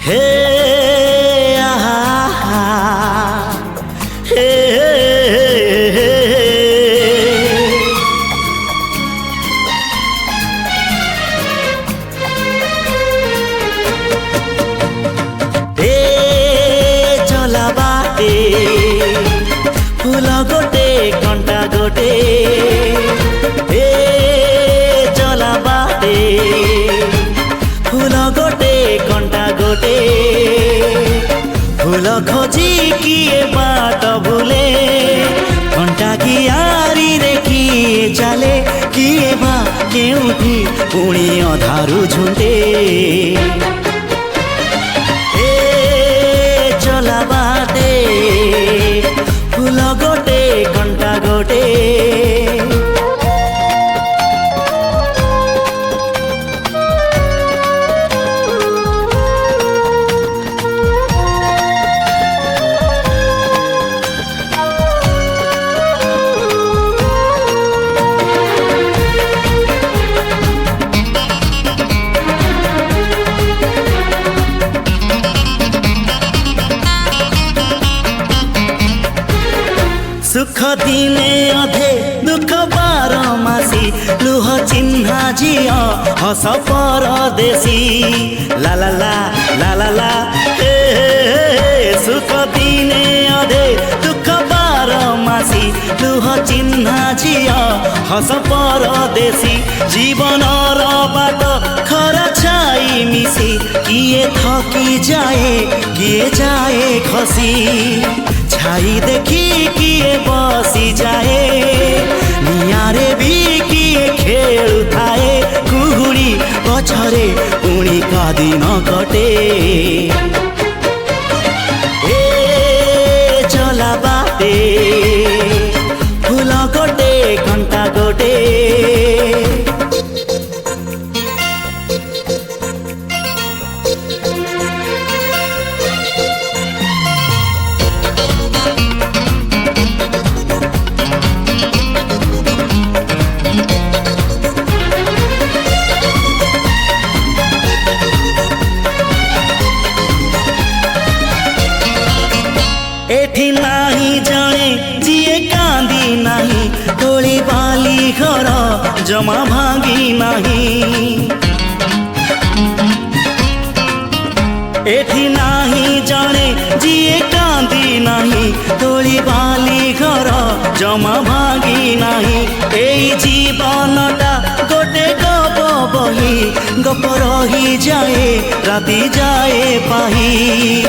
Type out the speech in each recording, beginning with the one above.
হে আহা হে চলা বাটে ফুল গোটে কଣ୍ଟା গোটে চলা বাটে ফুল গোটে কଣ୍ଟା গোটে ফুল খোঁজি কিଏ বাট ভুলে ঘଣ୍ଟା কিଆରିରେ କିଏ ଚାଲେ କିଏ ବା କେଉଁଠି ପୁଣି ଅଧାରୁ ଝୁଣ୍ଟେ চলা বাটে ফুল গোটে কଣ୍টা গোটে सुख दिने अधे दुख बारमासी लुह चिन्हा झियो हस परदेशी ला ला ला ला ला ला सुख दिने अधे दुख बारमासी लुह चिन्हा झियो हस परदेशी जीवन बाट खरा छाई मिसी किए थकी जाए किए जाए खसी छाई देखी किए बसी जाए नियारे भी किए खेलु थाए कुहुड़ी पछरे पुणी का दिन कटे चला बाटे फूल गोटे घंटा गोटे एठी नाही जाने जिए कांदी नाही तोली बाली घर जमा भांगी नाही एठी नाही जाने जिए कांदी नाही तोली बाली घर जमा भांगी नाही एई जीवनटा गोटे गप बही गप रही जाए राति जाए पाही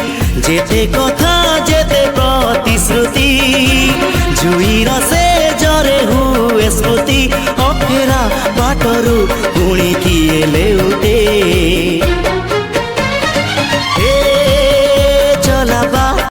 जेते कथा